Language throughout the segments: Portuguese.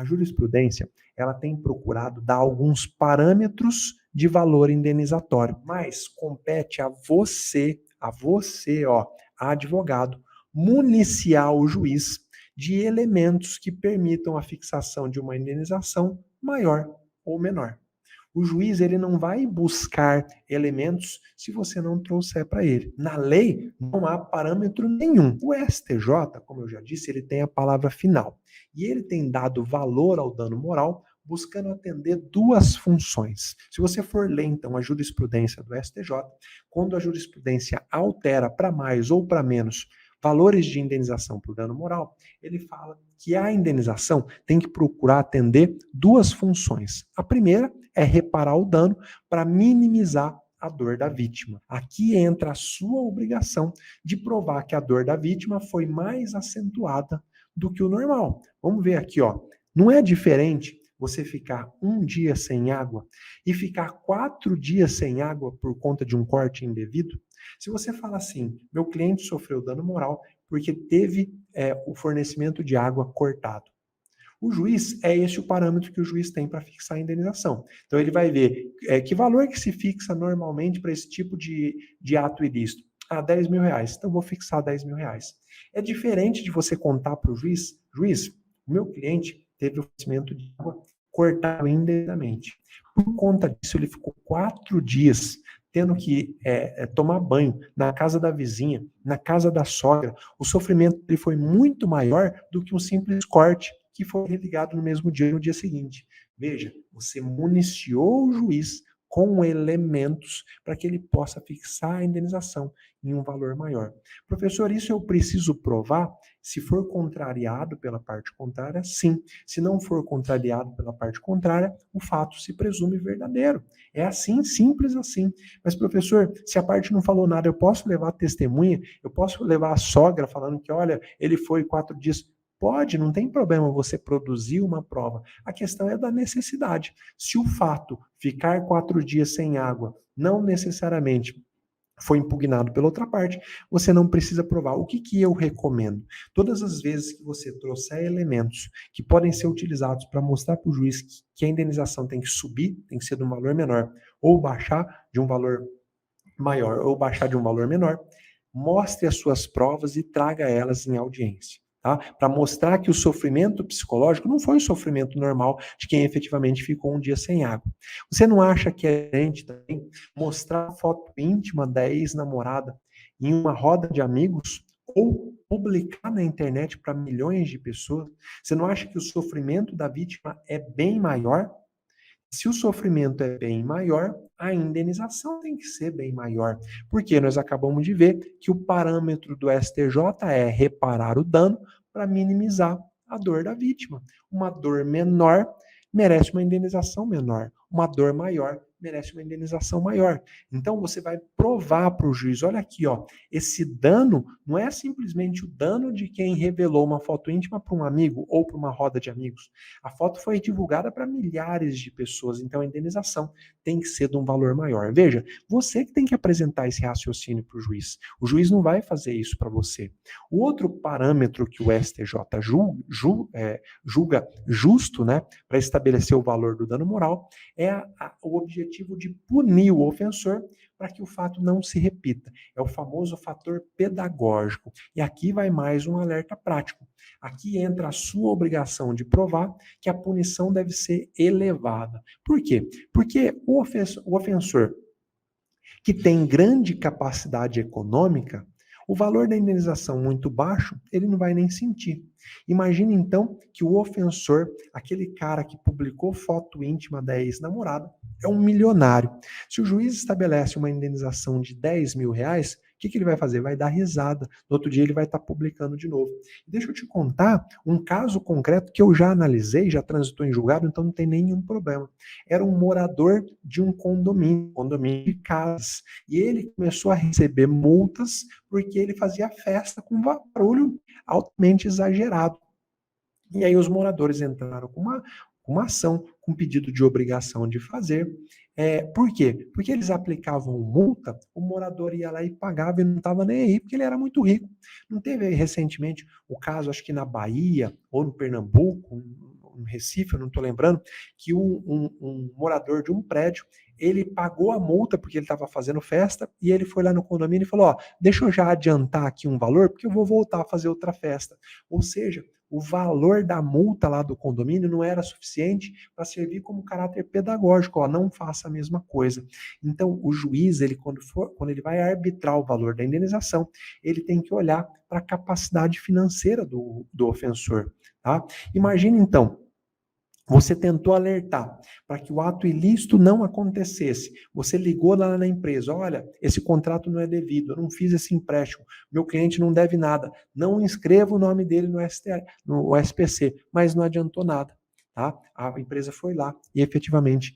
A jurisprudência, ela tem procurado dar alguns parâmetros de valor indenizatório, mas compete a você, ó, advogado, municiar o juiz de elementos que permitam a fixação de uma indenização maior ou menor. O juiz ele não vai buscar elementos se você não trouxer para ele. Na lei, não há parâmetro nenhum. O STJ, como eu já disse, ele tem a palavra final. E ele tem dado valor ao dano moral buscando atender duas funções. Se você for ler, então, a jurisprudência do STJ, quando a jurisprudência altera para mais ou para menos valores de indenização por dano moral, ele fala que a indenização tem que procurar atender duas funções. A primeira é reparar o dano para minimizar a dor da vítima. Aqui entra a sua obrigação de provar que a dor da vítima foi mais acentuada do que o normal. Vamos ver aqui, ó. Não é diferente você ficar um dia sem água e ficar 4 dias sem água por conta de um corte indevido? Se você fala assim, meu cliente sofreu dano moral porque teve o fornecimento de água cortado. O juiz, é esse o parâmetro que o juiz tem para fixar a indenização. Então ele vai ver que valor que se fixa normalmente para esse tipo de ato ilícito. Ah, 10 mil reais. Então vou fixar 10 mil reais. É diferente de você contar para o juiz, o meu cliente teve o fornecimento de água cortado indevidamente. Por conta disso, ele ficou 4 dias tendo que tomar banho na casa da vizinha, na casa da sogra. O sofrimento dele foi muito maior do que um simples corte que foi religado no mesmo dia, no dia seguinte. Veja, você municiou o juiz com elementos para que ele possa fixar a indenização em um valor maior. Professor, isso eu preciso provar? Se for contrariado pela parte contrária, sim. Se não for contrariado pela parte contrária, o fato se presume verdadeiro. É assim, simples assim. Mas, professor, se a parte não falou nada, eu posso levar a testemunha? Eu posso levar a sogra falando que, olha, ele foi 4 dias... Pode, não tem problema você produzir uma prova. A questão é da necessidade. Se o fato ficar 4 dias sem água não necessariamente foi impugnado pela outra parte, você não precisa provar. O que eu recomendo? Todas as vezes que você trouxer elementos que podem ser utilizados para mostrar para o juiz que a indenização tem que subir, tem que ser de um valor menor, ou baixar de um valor maior, ou baixar de um valor menor, mostre as suas provas e traga elas em audiência. Tá? Para mostrar que o sofrimento psicológico não foi o sofrimento normal de quem efetivamente ficou um dia sem água. Você não acha que é gente também mostrar foto íntima da ex-namorada em uma roda de amigos ou publicar na internet para milhões de pessoas? Você não acha que o sofrimento da vítima é bem maior? Se o sofrimento é bem maior, a indenização tem que ser bem maior, porque nós acabamos de ver que o parâmetro do STJ é reparar o dano para minimizar a dor da vítima. Uma dor menor merece uma indenização menor, uma dor maior merece uma indenização maior. Então você vai provar para o juiz, olha aqui, ó, esse dano não é simplesmente o dano de quem revelou uma foto íntima para um amigo ou para uma roda de amigos. A foto foi divulgada para milhares de pessoas, então a indenização tem que ser de um valor maior. Veja, você que tem que apresentar esse raciocínio para o juiz. O juiz não vai fazer isso para você. O outro parâmetro que o STJ julga justo, né, para estabelecer o valor do dano moral é o objetivo de punir o ofensor para que o fato não se repita. É o famoso fator pedagógico. E aqui vai mais um alerta prático. Aqui entra a sua obrigação de provar que a punição deve ser elevada. Por quê? Porque o ofensor que tem grande capacidade econômica, o valor da indenização muito baixo, ele não vai nem sentir. Imagine então que o ofensor, aquele cara que publicou foto íntima da ex-namorada, é um milionário. Se o juiz estabelece uma indenização de 10 mil reais, o que ele vai fazer? Vai dar risada. No outro dia ele vai estar publicando de novo. Deixa eu te contar um caso concreto que eu já analisei, já transitou em julgado, então não tem nenhum problema. Era um morador de um condomínio de casas, e ele começou a receber multas porque ele fazia festa com barulho altamente exagerado. E aí os moradores entraram com uma ação, com pedido de obrigação de fazer. Por quê? Porque eles aplicavam multa, o morador ia lá e pagava e não estava nem aí, porque ele era muito rico. Não teve aí recentemente o caso, acho que na Bahia ou no Pernambuco, no Recife, eu não estou lembrando, que um morador de um prédio, ele pagou a multa porque ele estava fazendo festa e ele foi lá no condomínio e falou, ó, deixa eu já adiantar aqui um valor porque eu vou voltar a fazer outra festa. Ou seja, o valor da multa lá do condomínio não era suficiente para servir como caráter pedagógico, ó, não faça a mesma coisa. Então, o juiz, ele quando ele vai arbitrar o valor da indenização, ele tem que olhar para a capacidade financeira do ofensor, tá? Imagina então, você tentou alertar para que o ato ilícito não acontecesse. Você ligou lá na empresa, olha, esse contrato não é devido, eu não fiz esse empréstimo, meu cliente não deve nada, não inscreva o nome dele no SPC, mas não adiantou nada, tá? A empresa foi lá e efetivamente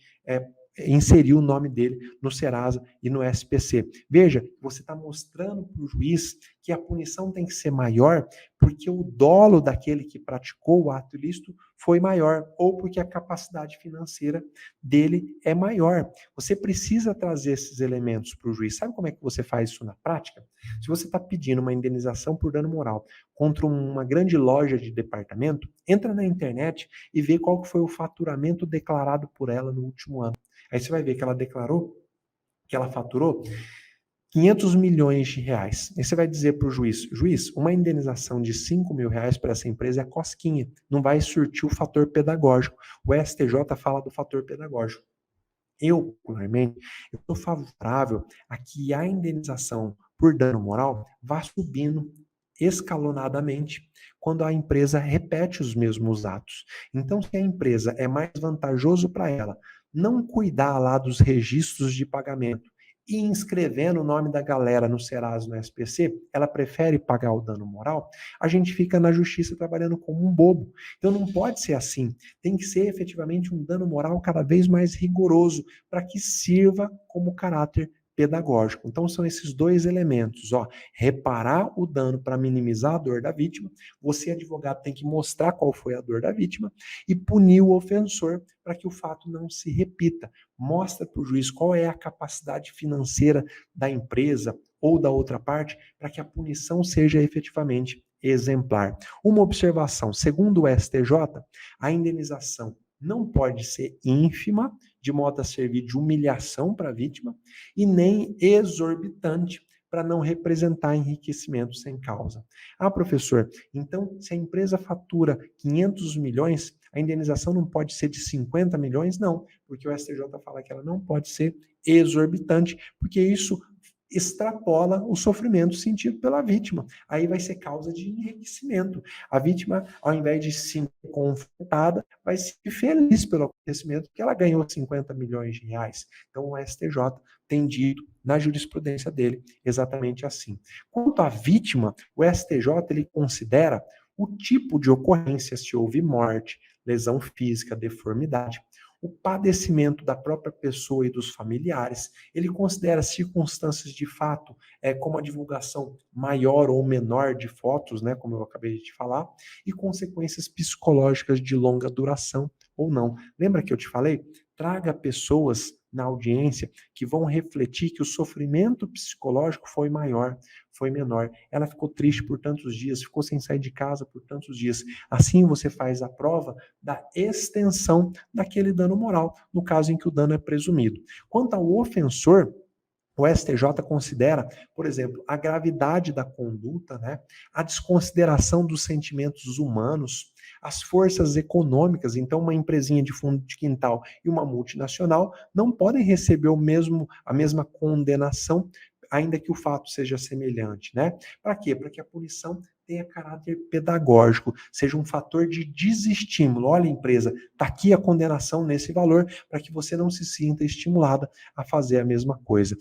inseriu o nome dele no Serasa e no SPC. Veja, você está mostrando para o juiz que a punição tem que ser maior porque o dolo daquele que praticou o ato ilícito foi maior, ou porque a capacidade financeira dele é maior. Você precisa trazer esses elementos para o juiz. Sabe como é que você faz isso na prática? Se você está pedindo uma indenização por dano moral contra uma grande loja de departamento, entra na internet e vê qual foi o faturamento declarado por ela no último ano. Aí você vai ver que ela declarou, que ela faturou 500 milhões de reais. Aí você vai dizer para o juiz, uma indenização de 5 mil reais para essa empresa é cosquinha, não vai surtir o fator pedagógico. O STJ fala do fator pedagógico. Eu, particularmente, eu sou favorável a que a indenização por dano moral vá subindo escalonadamente quando a empresa repete os mesmos atos. Então, se a empresa é mais vantajoso para ela não cuidar lá dos registros de pagamento e inscrevendo o nome da galera no Serasa, no SPC, ela prefere pagar o dano moral, a gente fica na justiça trabalhando como um bobo. Então não pode ser assim. Tem que ser efetivamente um dano moral cada vez mais rigoroso para que sirva como caráter pedagógico. Então são esses dois elementos, ó, reparar o dano para minimizar a dor da vítima, você advogado tem que mostrar qual foi a dor da vítima e punir o ofensor para que o fato não se repita. Mostra para o juiz qual é a capacidade financeira da empresa ou da outra parte para que a punição seja efetivamente exemplar. Uma observação, segundo o STJ, a indenização não pode ser ínfima, de modo a servir de humilhação para a vítima, e nem exorbitante, para não representar enriquecimento sem causa. Ah, professor, então se a empresa fatura 500 milhões, a indenização não pode ser de 50 milhões? Não, porque o STJ fala que ela não pode ser exorbitante, porque isso extrapola o sofrimento sentido pela vítima. Aí vai ser causa de enriquecimento. A vítima, ao invés de se sentir confortada, vai ser feliz pelo acontecimento, porque ela ganhou 50 milhões de reais. Então o STJ tem dito na jurisprudência dele exatamente assim. Quanto à vítima, o STJ ele considera o tipo de ocorrência, se houve morte, lesão física, deformidade, o padecimento da própria pessoa e dos familiares, ele considera circunstâncias de fato, como a divulgação maior ou menor de fotos, né, como eu acabei de te falar, e consequências psicológicas de longa duração ou não. Lembra que eu te falei? Traga pessoas na audiência que vão refletir que o sofrimento psicológico foi maior, foi menor. Ela ficou triste por tantos dias, ficou sem sair de casa por tantos dias. Assim você faz a prova da extensão daquele dano moral, no caso em que o dano é presumido. Quanto ao ofensor, o STJ considera, por exemplo, a gravidade da conduta, né, a desconsideração dos sentimentos humanos, as forças econômicas. Então, uma empresinha de fundo de quintal e uma multinacional não podem receber a mesma condenação, ainda que o fato seja semelhante, né? Para quê? Para que a punição tenha caráter pedagógico, seja um fator de desestímulo. Olha, empresa, está aqui a condenação nesse valor para que você não se sinta estimulada a fazer a mesma coisa.